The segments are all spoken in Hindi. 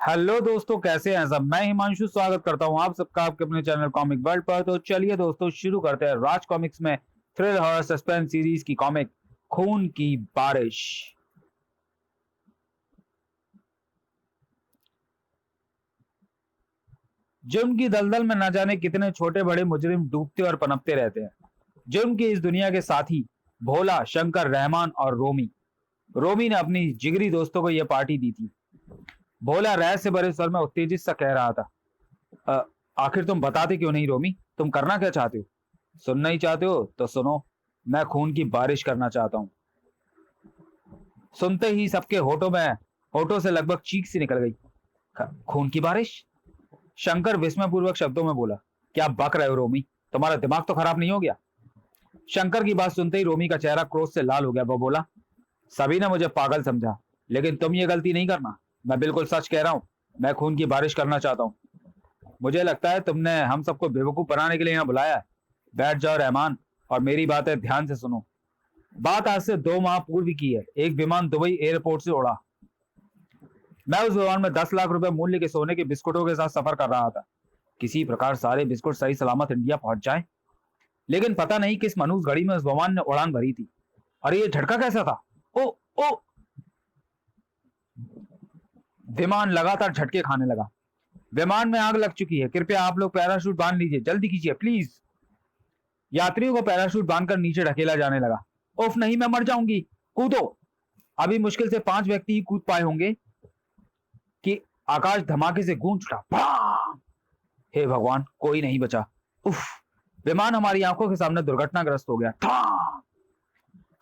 हेलो दोस्तों, कैसे हैं सब। मैं हिमांशु स्वागत करता हूं आप सबका आपके अपने चैनल कॉमिक वर्ल्ड पर। तो चलिए दोस्तों, शुरू करते हैं राज कॉमिक्स में थ्रिल हॉरर सस्पेंस सीरीज की कॉमिक खून की बारिश। जुर्म की दलदल में न जाने कितने छोटे बड़े मुजरिम डूबते और पनपते रहते हैं। जुर्म की इस दुनिया के साथी भोला, शंकर, रहमान और रोमी। रोमी ने अपनी जिगरी दोस्तों को यह पार्टी दी थी। भोला रहस्य से भरे स्वर में उत्तेजित सा कह रहा था, "अ, आखिर तुम बताते क्यों नहीं रोमी? तुम करना क्या चाहते हो? सुनना ही चाहते हो तो सुनो। मैं खून की बारिश करना चाहता हूँ।" सुनते ही सबके होठों से लगभग चीख सी निकल गई। खून की बारिश?" शंकर विस्मयपूर्वक शब्दों में बोला, "क्या बक रहे हो रोमी? तुम्हारा दिमाग तो खराब नहीं हो गया?" शंकर की बात सुनते ही रोमी का चेहरा क्रोध से लाल हो गया। वो बोला, "सभी ने मुझे पागल समझा, लेकिन तुम ये गलती नहीं करना। मैं बिल्कुल सच कह रहा हूँ। मैं खून की बारिश करना चाहता हूँ। मुझे लगता है तुमने हम सबको बेवकूफ बनाने के लिए यहाँ बुलाया है। बैठ जाओ रहमान, और मेरी बातें ध्यान से सुनो। बात आज से 2 माह पूर्व की है। एक विमान दुबई एयरपोर्ट से उड़ा। मैं उस विमान में 10 लाख रुपए मूल्य के सोने के बिस्कुटों के साथ सफर कर रहा था। किसी प्रकार सारे बिस्कुट सही सलामत इंडिया पहुंच जाए। लेकिन पता नहीं किस मनूस घड़ी में उस विमान ने उड़ान भरी थी। अरे ये झटका कैसा था? ओ ओ विमान लगातार झटके खाने लगा। विमान में आग लग चुकी है। कृपया आप लोग पैराशूट बांध लीजिए, जल्दी कीजिए प्लीज। यात्रियों को पैराशूट बांधकर नीचे ढकेला जाने लगा। उफ नहीं, मैं मर जाऊंगी। कूदो। अभी मुश्किल से 5 व्यक्ति ही कूद पाए होंगे कि आकाश धमाके से गूंज उठा। भड़ाम! हे भगवान, कोई नहीं बचा। उफ! विमान हमारी आंखों के सामने दुर्घटनाग्रस्त हो गया। था!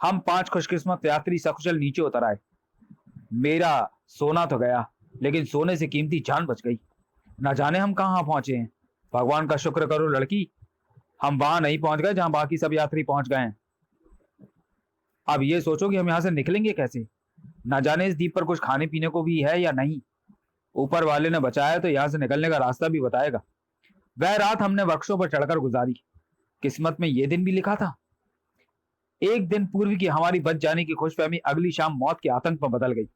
हम 5 खुशकिस्मत यात्री सकुशल नीचे उतर आए। मेरा सोना तो गया, लेकिन सोने से कीमती जान बच गई। न जाने हम कहां पहुंचे हैं। भगवान का शुक्र करो लड़की, हम वहां नहीं पहुंच गए जहां बाकी सब यात्री पहुंच गए हैं। अब ये सोचो कि हम यहां से निकलेंगे कैसे। न जाने इस द्वीप पर कुछ खाने पीने को भी है या नहीं। ऊपर वाले ने बचाया तो यहाँ से निकलने का रास्ता भी बताएगा। वह रात हमने वृक्षों पर चढ़कर गुजारी। किस्मत में यह दिन भी लिखा था। एक दिन पूर्व की हमारी बच जाने की खुशफहमी अगली शाम मौत के आतंक में बदल गई।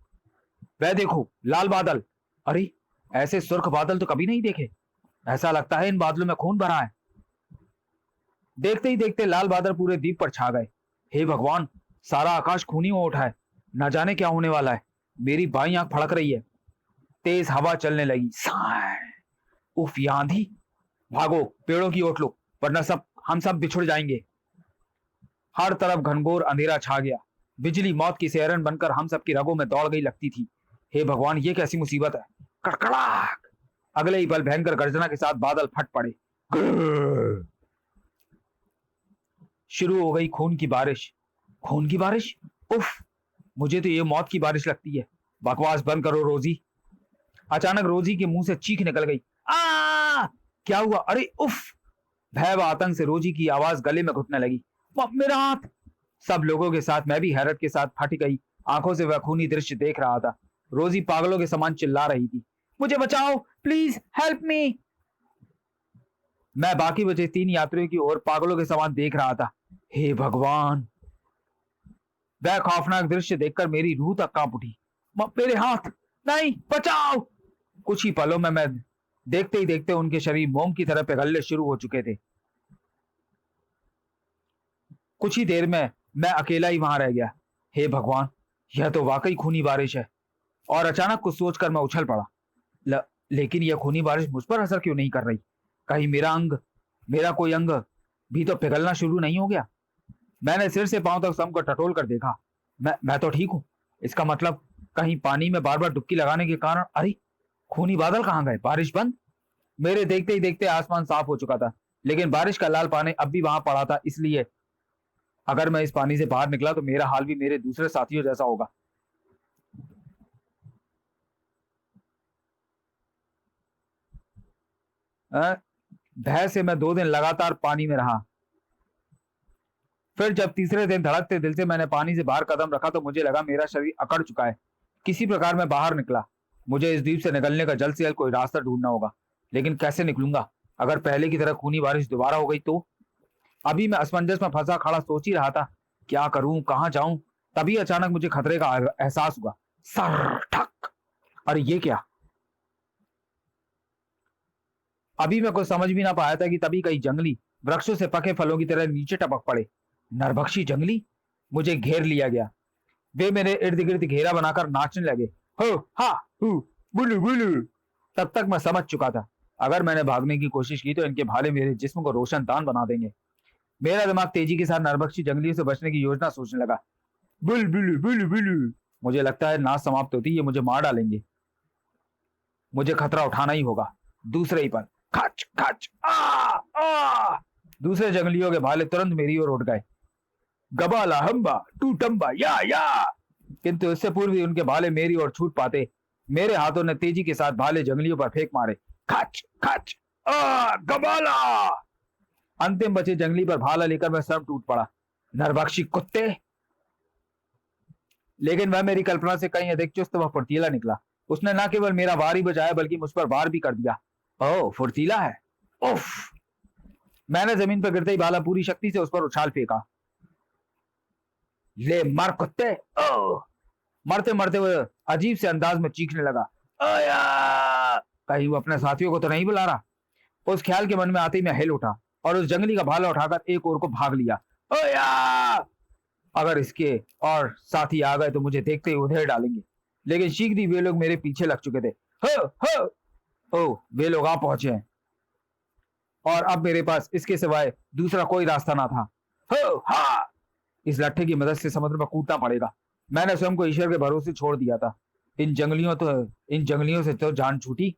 वह देखो, लाल बादल। अरे, ऐसे सुर्ख बादल तो कभी नहीं देखे। ऐसा लगता है इन बादलों में खून भरा है। देखते ही देखते लाल बादल पूरे द्वीप पर छा गए। हे भगवान, सारा आकाश खूनी हो उठा है। न जाने क्या होने वाला है। मेरी बाईं आंख फड़क रही है। तेज हवा चलने लगी। साय! उफ, ये आंधी! भागो, पेड़ों की ओट लो, वरना हम सब बिछुड़ जाएंगे। हर तरफ घनघोर अंधेरा छा गया। बिजली मौत की सेरन बनकर हम सबकी रगों में दौड़ गई लगती थी। हे भगवान, ये कैसी मुसीबत है। कड़कड़ाक! अगले ही पल भयंकर गर्जना के साथ बादल फट पड़े। शुरू हो गई खून की बारिश। खून की बारिश? उफ! मुझे तो ये मौत की बारिश लगती है। बकवास बंद करो रोजी। अचानक रोजी के मुंह से चीख निकल गई। आ! क्या हुआ? अरे उफ! भय व आतंक से रोजी की आवाज गले में घुटने लगी। मेरा हाथ! सब लोगों के साथ मैं भी हैरत के साथ फट गई आंखों से वह खूनी दृश्य देख रहा था। रोजी पागलों के समान चिल्ला रही थी, मुझे बचाओ, प्लीज हेल्प मी। मैं बाकी बचे 3 यात्रियों की ओर पागलों के समान देख रहा था। हे भगवान! वह खौफनाक दृश्य देखकर मेरी रूह तक कांप उठी। मेरे हाथ! नहीं, बचाओ! कुछ ही पलों में मैं देखते ही देखते उनके शरीर मोम की तरह पिघलने शुरू हो चुके थे। कुछ ही देर में मैं अकेला ही वहां रह गया। हे भगवान, यह तो वाकई खूनी बारिश है। और अचानक कुछ सोचकर मैं उछल पड़ा। लेकिन यह खूनी बारिश मुझ पर असर क्यों नहीं कर रही? कहीं मेरा कोई अंग भी तो पिघलना शुरू नहीं हो गया? मैंने सिर से पांव तक सम को टटोल कर देखा। मैं तो ठीक हूं। इसका मतलब कहीं पानी में बार बार डुबकी लगाने के कारण। अरे, खूनी बादल कहां गए? बारिश बंद? मेरे देखते ही देखते आसमान साफ हो चुका था, लेकिन बारिश का लाल पानी अब भी वहां पड़ा था। इसलिए अगर मैं इस पानी से बाहर निकला तो मेरा हाल भी मेरे दूसरे साथियों जैसा होगा। भय से मैं 2 दिन लगातार पानी में रहा। फिर जब तीसरे दिन धड़कते दिल से मैंने पानी से बाहर कदम रखा तो मुझे लगा मेरा शरीर अकड़ चुका है। किसी प्रकार मैं बाहर निकला। मुझे इस द्वीप से निकलने का जल्द से जल्द कोई रास्ता ढूंढना होगा। लेकिन कैसे निकलूंगा? अगर पहले की तरह खूनी बारिश दोबारा हो गई तो? अभी मैं असमंजस में फंसा खड़ा सोच ही रहा था, क्या करूं, कहां जाऊं। तभी अचानक मुझे खतरे का एहसास हुआ। सर ठक! अरे ये क्या? अभी मैं कुछ समझ भी ना पाया था कि तभी कई जंगली वृक्षों से पके फलों की तरह नीचे टपक पड़े। नरभक्षी जंगली, मुझे घेर लिया गया। वे मेरे इर्द गिर्द घेरा बनाकर नाचने लगे। हो हा हु बुलु बुलु। तब तक मैं समझ चुका था, अगर मैंने भागने की कोशिश की तो इनके भाले मेरे जिस्म को रोशनदान बना देंगे। मेरा दिमाग तेजी के साथ नरभक्षी जंगलियों से बचने की योजना सोचने लगा। Bull blue blue blue. मुझे लगता है नाच समाप्त होती ये मुझे मार डालेंगे। मुझे खतरा उठाना ही होगा। दूसरे ही पल खच खच आ आ। दूसरे जंगलियों के भाले तुरंत मेरी ओर उठ गए। गबाला हम्बा टूटम्बा या। किंतु इससे पूर्व ही उनके भाले मेरी ओर छूट पाते मेरे हाथों ने तेजी के साथ भाले जंगलियों पर फेंक मारे। खच खच आ गबाला। अंतिम बचे जंगली पर भाला लेकर मैं सब टूट पड़ा। नरभक्षी कुत्ते। लेकिन वह मेरी कल्पना से कहीं अधिक चुस्त व फुर्तीला निकला। उसने न केवल मेरा वार ही बचाया बल्कि मुझ पर वार भी कर दिया। ओह, फुर्तीला है। उफ। मैंने जमीन पर गिरते ही भाला पूरी शक्ति से उस पर उछाल फेंका। ले मर कुत्ते। ओह। मरते मरते वह अजीब से अंदाज में चीखने लगा। ओया। कहीं वो अपने साथियों को तो नहीं बुला रहा। उस ख्याल के मन में आते ही मैं हिल उठा और उस जंगली का भाला उठाकर एक ओर को भाग लिया। ओया। अगर इसके और साथी आ गए तो मुझे देखते ही उधेड़ डालेंगे। लेकिन शीघ्र ही वे लोग मेरे पीछे लग चुके थे। हो हो। ओह, वे लोग आ पहुंचे हैं और अब मेरे पास इसके सिवाय दूसरा कोई रास्ता ना था। हो हा। इस लट्ठे की मदद से समुद्र में कूदना पड़ेगा। मैंने स्वयं को ईश्वर के भरोसे छोड़ दिया था। इन जंगलियों से तो जान छूटी,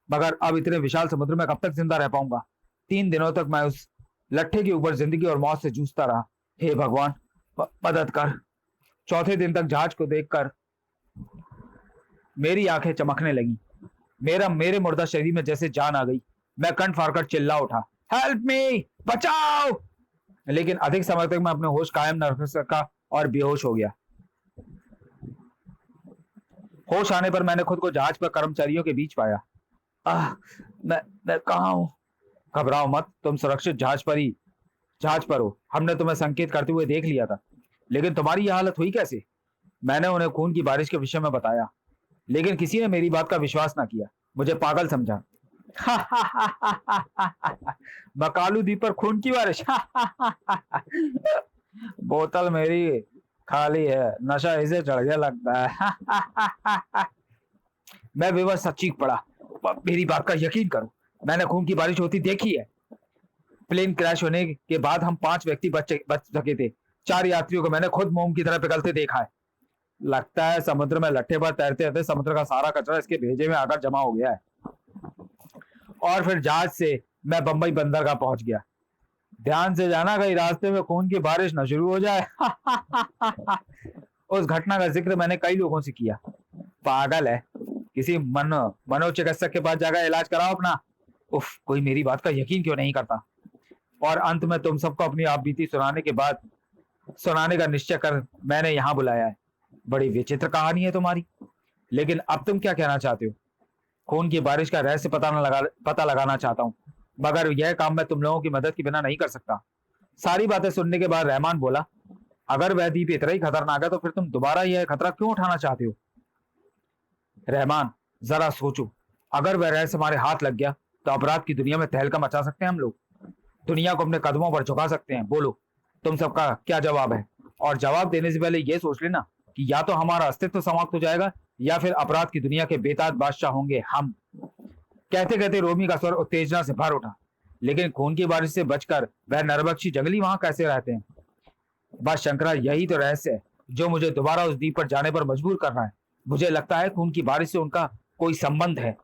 मगर अब इतने विशाल समुद्र में कब तक जिंदा रह पाऊंगा। 3 दिनों तक मैं उस लट्ठे के ऊपर जिंदगी और मौत से जूझता रहा। हे भगवान, मदद कर। चौथे दिन तक जहाज को देखकर मेरी आंखें चमकने लगी। मेरे मुर्दा शरीर में जैसे जान आ गई। मैं कंठ फाड़कर चिल्ला उठा, हेल्प मी, बचाओ। लेकिन अधिक समय तक मैं अपने होश कायम न रख सका और बेहोश हो गया। होश आने पर मैंने खुद को जहाज पर कर्मचारियों के बीच पाया। मैं कहाँ हूं? घबराओ मत, तुम सुरक्षित जहाज पर हो। हमने तुम्हें संकेत करते हुए देख लिया था। लेकिन तुम्हारी यह हालत हुई कैसे? मैंने उन्हें खून की बारिश के विषय में बताया, लेकिन किसी ने मेरी बात का विश्वास ना किया। मुझे पागल समझा। बकालू द्वीप पर खून की बारिश। बोतल मेरी खाली है, नशा इसे चढ़ गया लगता है। मैं बेबस चीख पड़ा। मेरी बात का यकीन करो, मैंने खून की बारिश होती देखी है। प्लेन क्रैश होने के बाद हम 5 व्यक्ति बच सके थे। 4 यात्रियों को मैंने खुद मोम की तरह पिघलते देखा है। लगता है समुद्र में लट्ठे पर तैरते रहते समुद्र का सारा कचरा इसके भेजे में आकर जमा हो गया है। और फिर जहाज से मैं बंबई बंदरगाह पहुंच गया। ध्यान से जाना, कहीं रास्ते में खून की बारिश न शुरू हो जाए। उस घटना का जिक्र मैंने कई लोगों से किया। पागल है, किसी मनोचिकित्सक के पास जाकर इलाज कराओ अपना। उफ, कोई मेरी बात का यकीन क्यों नहीं करता। और अंत में तुम सबको अपनी आप बीती सुनाने का निश्चय कर मैंने यहाँ बुलाया है। बड़ी विचित्र कहानी है तुम्हारी, लेकिन अब तुम क्या कहना चाहते हो? खून की बारिश का रहस्य पता लगाना चाहता हूँ, मगर यह काम मैं तुम लोगों की मदद के बिना नहीं कर सकता। सारी बातें सुनने के बाद रहमान बोला, अगर वह द्वीप इतना ही खतरनाक है तो फिर तुम दोबारा यह खतरा क्यों उठाना चाहते हो? रहमान, जरा सोचो, अगर वह रहस्य हमारे हाथ लग गया तो अपराध की दुनिया में तहलका मचा सकते हैं हम लोग। दुनिया को अपने कदमों पर झुका सकते हैं। बोलो, तुम सबका क्या जवाब है? और जवाब देने से पहले यह सोच लेना कि या तो हमारा अस्तित्व समाप्त हो जाएगा या फिर अपराध की दुनिया के बेताज बादशाह होंगे हम। कहते कहते रोमी का स्वर उत्तेजना से भर उठा। लेकिन खून की बारिश से बचकर वह नरभक्षी जंगली वहां कैसे रहते हैं? बस शंकरा, यही तो रहस्य है जो मुझे दोबारा उस द्वीप पर जाने पर मजबूर कर रहा है। मुझे लगता है खून की बारिश से उनका कोई संबंध है।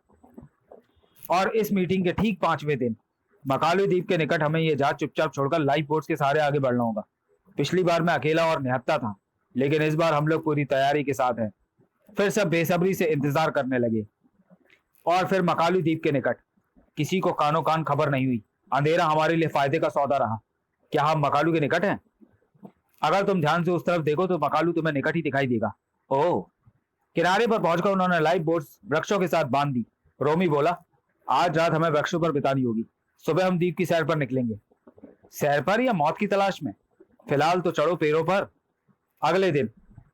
और इस मीटिंग के ठीक 5वें दिन मकालू द्वीप के निकट हमें यह जहाज चुपचाप छोड़कर लाइफ बोट्स के सहारे आगे बढ़ना होगा। पिछली बार मैं अकेला और निहत्था था, लेकिन इस बार हम लोग पूरी तैयारी के साथ हैं। फिर सब बेसब्री से इंतजार करने लगे। और फिर मकालू द्वीप के निकट किसी को कानो कान खबर नहीं हुई। अंधेरा हमारे लिए फायदे का सौदा रहा। क्या हम मकालू के निकट हैं? अगर तुम ध्यान से उस तरफ देखो तो मकालू तुम्हें निकट ही दिखाई देगा। ओह। किनारे पर पहुंचकर उन्होंने लाइफ बोट्स वृक्षों के साथ बांध दी। रोमी बोला, आज रात हमें वृक्षों पर बितानी होगी। सुबह हम द्वीप की सैर पर निकलेंगे। सैर पर या मौत की तलाश में? फिलहाल तो चढ़ो पैरों पर। अगले दिन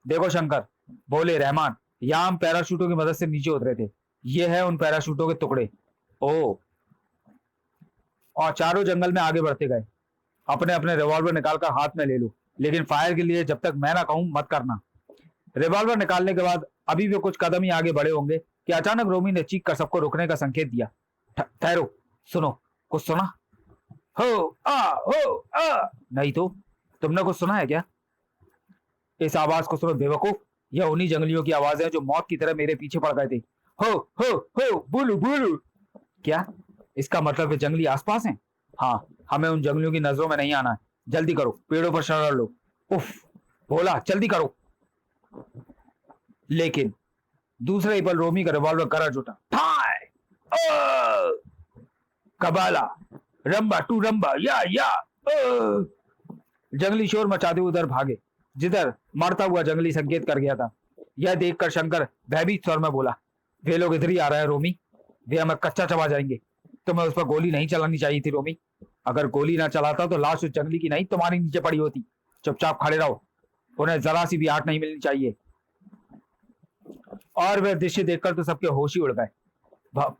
देखो शंकर, बोले रहमान, यहां हम पैराशूटों की मदद से नीचे उतरे थे। ये है उन पैराशूटों के टुकड़े। ओ, और चारों जंगल में आगे बढ़ते गए। अपने अपने रिवॉल्वर निकालकर हाथ में ले लो, लेकिन फायर के लिए जब तक मैं ना कहूं मत करना। रिवॉल्वर निकालने के बाद अभी भी कुछ कदम ही आगे बढ़े होंगे कि अचानक रोमी ने चीख कर सबको रुकने का संकेत दिया। ठहरो, सुनो, कुछ सुना? हो आ। नहीं तो तुमने कुछ सुना है क्या? इस आवाज को सुनो बेवकूफ, यह उन्हीं जंगलियों की आवाज है जो मौत की तरह मेरे पीछे पड़ गए थे। हो बुलू बुलू। क्या इसका मतलब है जंगली आसपास हैं? हाँ, हमें उन जंगलियों की नजरों में नहीं आना है। जल्दी करो, पेड़ों पर शरण लो। उफ, भोला जल्दी करो। लेकिन दूसरे ही पल रोमी का रिवॉल्वर गरज उठा। ठाय! कबाला, रंबा टू रंबा, या जंगली शोर मचाते हुए उधर भागे जिधर मरता हुआ जंगली संकेत कर गया था। यह देखकर शंकर भयभीत स्वर में बोला, वे लोग इधर ही आ रहे हैं रोमी, वे हमें कच्चा चबा जाएंगे। तुम्हें उस पर गोली नहीं चलानी चाहिए थी रोमी। अगर गोली ना चलाता तो लाश उस जंगली की नहीं तुम्हारी नीचे पड़ी होती। चुपचाप खड़े रहो, उन्हें जरा सी भी आट नहीं मिलनी चाहिए। और वह दृश्य देखकर तो सबके होश ही उड़ गए।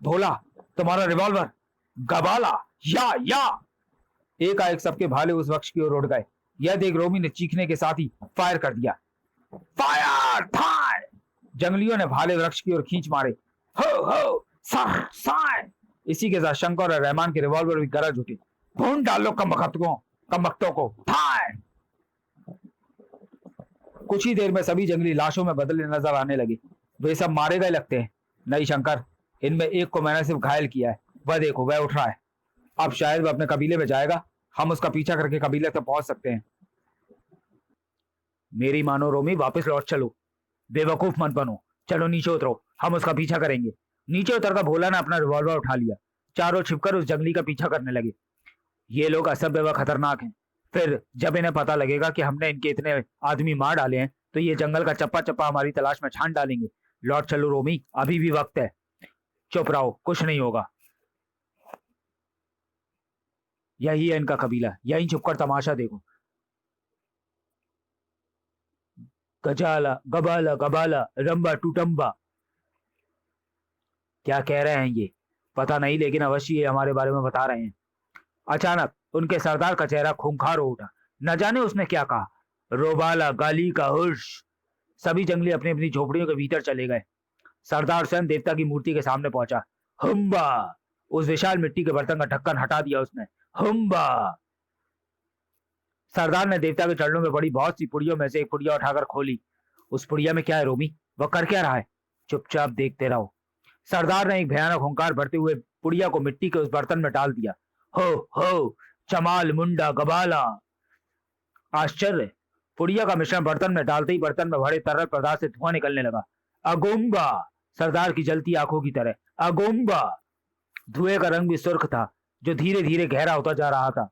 भोला, तुम्हारा रिवॉल्वर! गबाला, या एकाएक सबके भाले उस वृक्ष की ओर उड़ गए। यह देख रोमी ने चीखने के साथ ही फायर कर दिया। फायर! फायर! जंगलियों ने भाले वृक्ष की ओर खींच मारे। हो साय! इसी के साथ शंकर और रहमान के रिवॉल्वर भी गरज उठे। भून डालो कमबख्तों को। फायर! कुछ ही देर में सभी जंगली लाशों में बदले नजर आने लगे। वे सब मारे गए लगते हैं। नहीं शंकर, इनमें एक को मैंने सिर्फ घायल किया है। वह देखो, वह उठ रहा है। अब शायद वह अपने कबीले में जाएगा। हम उसका पीछा करके कबीले तक पहुंच सकते हैं। मेरी मानो रोमी, वापस लौट चलो। बेवकूफ मत बनो। चलो नीचे उतरो, हम उसका पीछा करेंगे। नीचे उतरकर भोला ने अपना रिवॉल्वर उठा लिया। चारों छिपकर उस जंगली का पीछा करने लगे। ये लोग असभ्य व खतरनाक हैं। फिर जब इन्हें पता लगेगा कि हमने इनके इतने आदमी मार डाले हैं तो ये जंगल का चप्पा चप्पा हमारी तलाश में छान डालेंगे। लौट चलो रोमी, अभी भी वक्त है। चुप रहो, कुछ नहीं होगा। यही है इनका कबीला, यहीं छुपकर तमाशा देखो। गजाला गबाला गबाला रंबा टूटम्बा। क्या कह रहे हैं ये पता नहीं, लेकिन अवश्य ये हमारे बारे में बता रहे हैं। अचानक उनके सरदार का चेहरा खूंखार हो उठा। न जाने उसने क्या कहा। रोबाला गाली का हुश। सभी जंगली अपनी अपनी झोपड़ियों के भीतर चले गए। सरदार स्वयं देवता की मूर्ति के सामने पहुंचा। हुम्बा! उस विशाल मिट्टी के बर्तन का ढक्कन हटा दिया उसने। हुम्बा! सरदार ने देवता के चरणों में पड़ी बहुत सी पुड़ियों में से एक पुड़िया उठाकर खोली। उस पुड़िया में क्या है रोमी? वह कर क्या रहा है? चुपचाप देखते रहो। सरदार ने एक भयानक हुंकार भरते हुए पुड़िया को मिट्टी के उस बर्तन में डाल दिया। हो चमाल मुंडा गबाला। आश्चर्य! पुड़िया का मिश्रण बर्तन में डालते ही बर्तन में भरे तरल पदार्थ से धुआं निकलने लगा। अगोम्बा! सरदार की जलती आंखों की तरह। अगोम्बा! धुएं का रंग भी सुर्ख था, जो धीरे धीरे गहरा होता जा रहा था।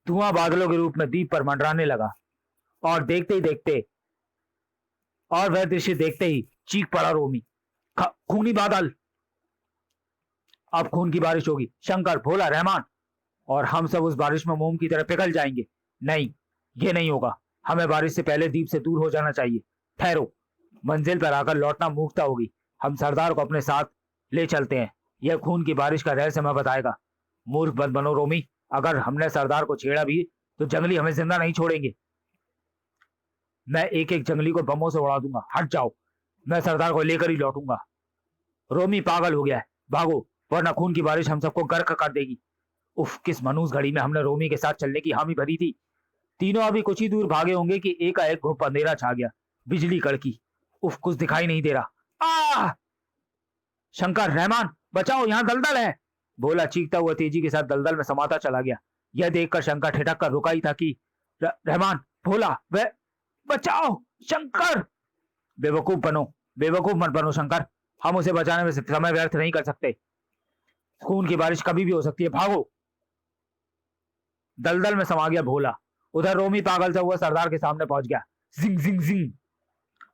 धुआं बादलों के रूप में दीप पर मंडराने लगा। और देखते ही देखते, और वह दृश्य देखते ही चीख पड़ा रोमी। खूनी बादल! अब खून की बारिश होगी। शंकर, भोला, रहमान और हम सब उस बारिश में मोम की तरह पिघल जाएंगे। नहीं, ये नहीं होगा। हमें बारिश से पहले दीप से दूर हो जाना चाहिए। ठहरो, मंजिल पर आकर लौटना मूर्खता होगी। हम सरदार को अपने साथ ले चलते हैं। यह खून की बारिश का रहस्य हमें बताएगा। मूर्ख मत बनो रोमी। अगर हमने सरदार को छेड़ा भी तो जंगली हमें जिंदा नहीं छोड़ेंगे। मैं एक एक जंगली को बमों से उड़ा दूंगा। हट जाओ, मैं सरदार को लेकर ही लौटूंगा। रोमी पागल हो गया है, भागो, वरना खून की बारिश हम सबको गर्क कर देगी। उफ, किस मनूस घड़ी में हमने रोमी के साथ चलने की हामी भरी थी। तीनों अभी कुछ ही दूर भागे होंगे कि एकाएक घुप अंधेरा छा गया। बिजली कड़की। उफ, कुछ दिखाई नहीं दे रहा। आ! शंकर, रहमान, बचाओ, यहाँ दलदल है। भोला चीखता हुआ तेजी के साथ दलदल में समाता चला गया। यह देखकर शंकर ठिठक कर रुका ही था कि रहमान, भोला, वह बचाओ शंकर! बेवकूफ मत बनो शंकर। हम उसे बचाने में समय व्यर्थ नहीं कर सकते। खून की बारिश कभी भी हो सकती है। भागो! दलदल में समा गया भोला। उधर रोमी पागल सा हुआ सरदार के सामने पहुंच गया। जिंग जिंग जिंग!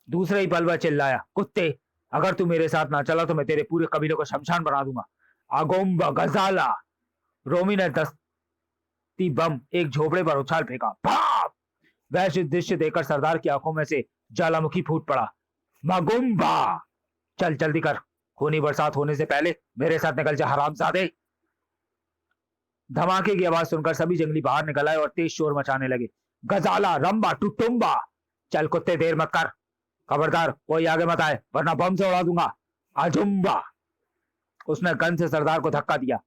दूसरे ही पल वह चिल्लाया, कुत्ते, अगर तू मेरे साथ ना चला तो मैं तेरे पूरे कबीले को शमशान बना दूंगा। आगोम्बा गजाला! रोमी ने दस्ती बम एक झोपड़े पर उछाल फेंका। भाप! वह दृश्य देखकर सरदार की आंखों में से ज्वालामुखी फूट पड़ा। मागोम्बा! चल जल्दी कर, खूनी बरसात होने से पहले मेरे साथ निकल जा हरामजादे। धमाके की आवाज सुनकर सभी जंगली बाहर निकल आए और तेज शोर मचाने लगे। गजाला, रंबा, टुटुम्बा, चल कुत्ते देर मत कर, खबरदार कोई आगे मत आए वरना बम से उड़ा दूंगा। आजुम्बा। उसने गन से सरदार को धक्का दिया।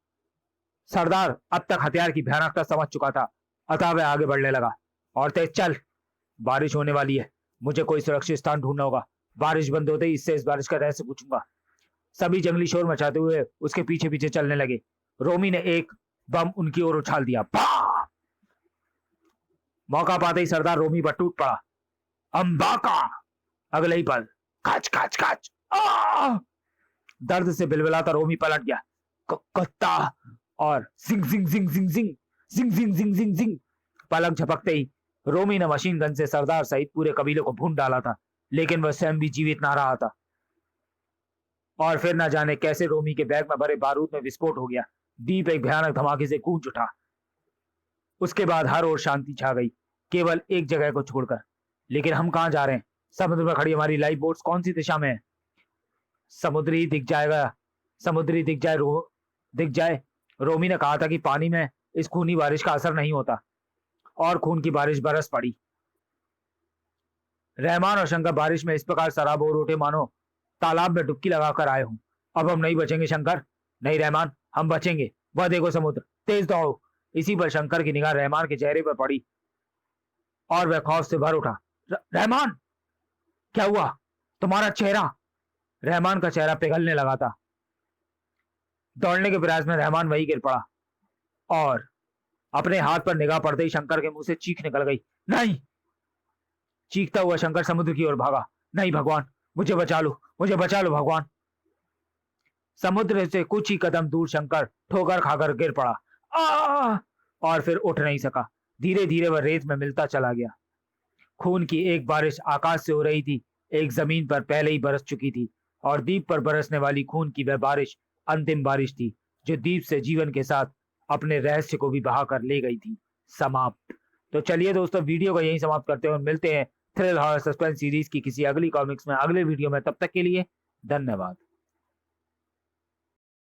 सरदार अब तक हथियार की भयानकता समझ चुका था, अतः वह आगे बढ़ने लगा। और तेज चल, बारिश होने वाली है, मुझे कोई सुरक्षित स्थान ढूंढना होगा। बारिश बंद होते ही इससे इस बारिश का रहस्य पूछूंगा। सभी जंगली शोर मचाते हुए उसके पीछे पीछे चलने लगे। रोमी ने एक बम उनकी ओर उछाल दिया। मौका पाते ही सरदार रोमी पर टूट पड़ा। अंबाका। अगले ही पल काच काच काच। दर्द से बिलबिलाता रोमी पलट गया। कुत्ता। और जिंग जिंग जिंग जिंग जिंग जिंग जिंग जिंग जिंग जिंग। पलक झपकते ही रोमी ने मशीन गन से सरदार सहित पूरे कबीले को भून डाला था, लेकिन वह स्वयं भी जीवित ना रहा था। और फिर न जाने कैसे रोमी के बैग में भरे बारूद में विस्फोट हो गया। दीप एक भयानक धमाके से गूंज उठा। उसके बाद हर ओर शांति छा गई, केवल एक जगह को छोड़कर। लेकिन हम कहां जा रहे हैं? समुद्र में खड़ी हमारी लाइफ बोट्स कौन सी दिशा में है? समुद्री दिख जाएगा, समुद्री दिख जाए। रोमी ने कहा था कि पानी में इस खूनी बारिश का असर नहीं होता। और खून की बारिश बरस पड़ी। रहमान और शंकर बारिश में इस प्रकार सराबोर उठे मानो तालाब में डुबकी लगाकर आए हूं। अब हम नहीं बचेंगे शंकर। नहीं रहमान, हम बचेंगे। वह देखो समुद्र, तेज दौड़ो। इसी पर शंकर की निगाह रहमान के चेहरे पर पड़ी और वह खौफ से भर उठा। रहमान, क्या हुआ? तुम्हारा चेहरा। रहमान का चेहरा पिघलने लगा था। दौड़ने के प्रयास में रहमान वही गिर पड़ा और अपने हाथ पर निगाह पड़ते ही शंकर के मुंह से चीख निकल गई। नहीं! चीखता हुआ शंकर समुद्र की ओर भागा। नहीं भगवान, मुझे बचा लो, मुझे बचा लो भगवान। समुद्र से कुछ ही कदम दूर शंकर ठोकर खाकर गिर पड़ा। और फिर उठ नहीं सका। धीरे धीरे वह रेत में मिलता चला गया। खून की एक बारिश आकाश से हो रही थी, एक जमीन पर पहले ही बरस चुकी थी। और दीप पर बरसने वाली खून की वह बारिश अंतिम बारिश थी, जो दीप से जीवन के साथ अपने रहस्य को भी बहाकर ले गई थी। समाप्त। तो चलिए दोस्तों, वीडियो को यहीं समाप्त करते हैं और मिलते हैं थ्रिल हॉरर सस्पेंस सीरीज की किसी अगली कॉमिक्स में अगले वीडियो में। तब तक के लिए धन्यवाद।